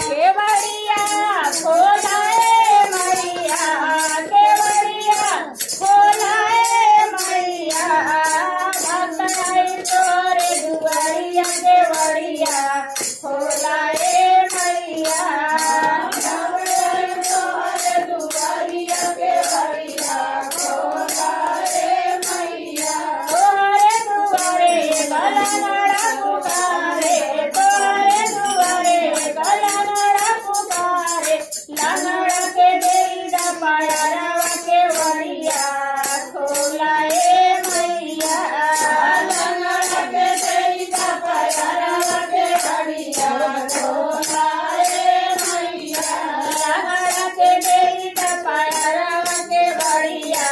केवड़िया खोलाए मैया, केवड़िया खोलाए मैया, भक्त आई तोरे दुआरिया, केवड़िया खोलाए मैया, भक्त आई तोरे दुआरिया, केवड़िया खोलाए मैया। तोरे दुआरे गलनड़ा पुकारे, तोरे दुआरे गलनड़ा पुकारे, लंगड़ा के देईदा पायरवा, केवड़िया खोलाए मैया, लंगड़ा के देईदा पायरवा, केवड़िया खोलाए मैया, लंगड़ा के देईदा पायरवा, केवड़िया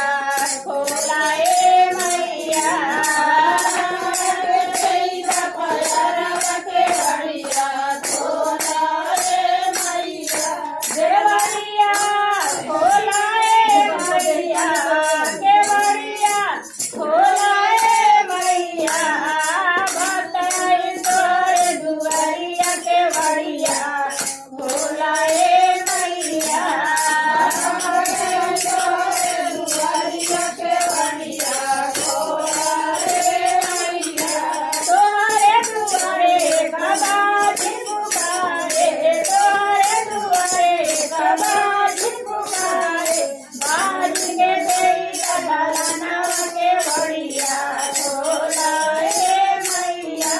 खोलाए मैया, लंगड़ा के देईदा पायरवा, केवड़िया खोलाए मैया। केवड़िया खोलाए मैया, केवड़िया खोलाए मैया, भक्त आई तोरे दुआरिया, केवड़िया खोलाए मैया, भक्त आई तोरे दुआरिया, केवड़िया खोलाए मैया। तोरे दुआरे कबाजी पुकारे, तोरे दुआरे कबाजी पुकारे, बाज के देईदा गलनवा, केवड़िया खोलाए मैया,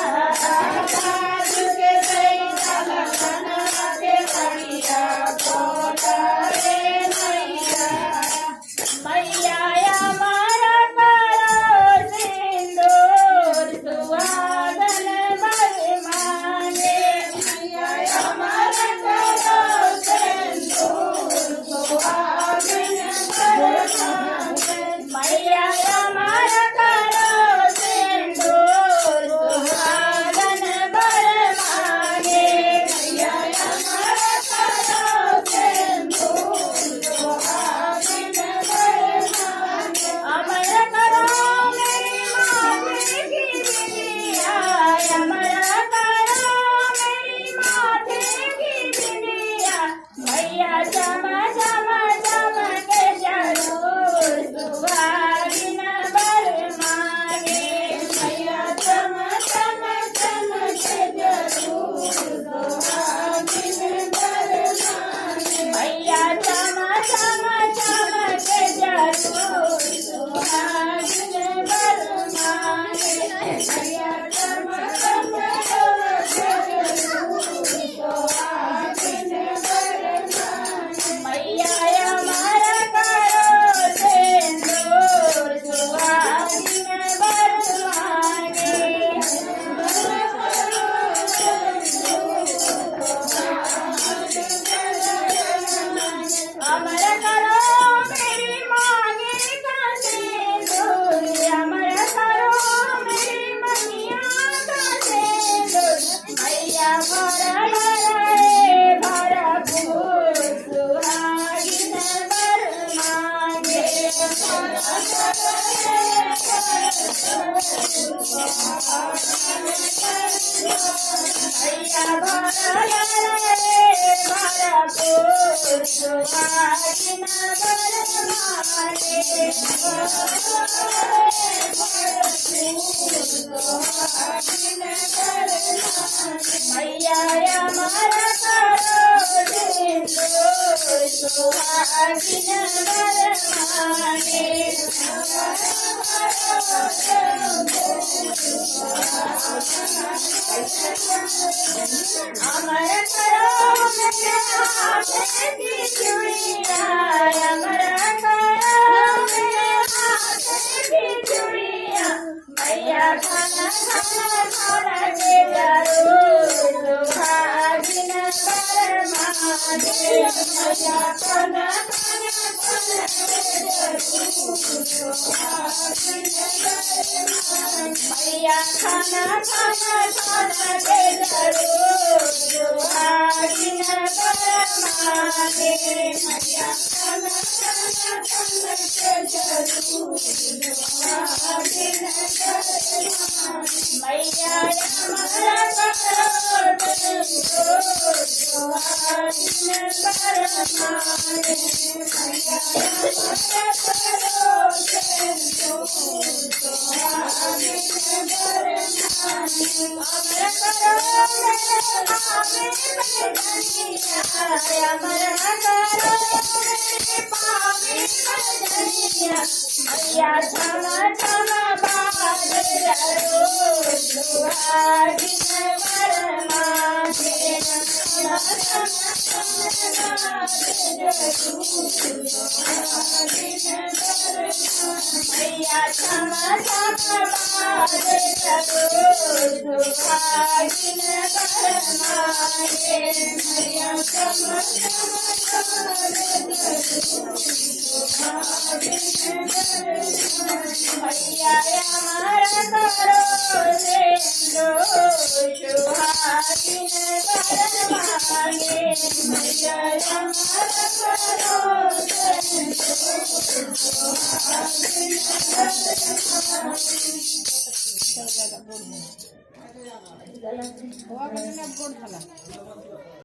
बाज के देईदा गलनवा, केवड़िया खोलाए मैया। मैया हमारा करो सिंदूर, सुहागन बर मांगे, मैया हमारा करो सिंदूर, सुहागन बर मांगे, मैया हमारा करो सिंदूर, सुहागन बर मांगे, मैया हमारा करो सिंदूर, सुहागन बर मांगे। अमर करो मेरी माथे की बिंदिया, अमर करो मेरी माथे की बिंदिया, मैया चम चम चमके जरूर, सुहागिन बर मांगे, मैया चम चम चमके जरूर, सुहागिन बर मांगे, मैया चम चम चमके जरूर, सुहागिन बर मांगे, मैया चम चम चमके जरूर, सुहागिन बर मांगे। मैया हमारा करो सिंदूर, सुहागिन बर मांगे, अमर करो मेरी मांगे का सिंदूर, अमर करो मेरी मनिया का सिंदूर, मैया भरा भरपूर, सुहागिन बर मांगे, मैया भरा भरपूर, सुहागिन बर मांगे, मैया हमारा करो सिंदूर, सुहागिन बर मांगे, अमर करो मेरे हाथे की चूड़िया, अमर करो मेरे हाथे की चूड़िया, मैया खाना खाना खाना के जरूर, सुहागिन बर मांगे, मैया खाना खाना खाना के जरूर, सुहागिन बर मांगे, मैया खाना खाना खाना के जरूर, सुहागिन बर मांगे, मैया खाना खाना खाना के जरूर, सुहागिन बर मांगे, मैया हमारा करो गोड झाला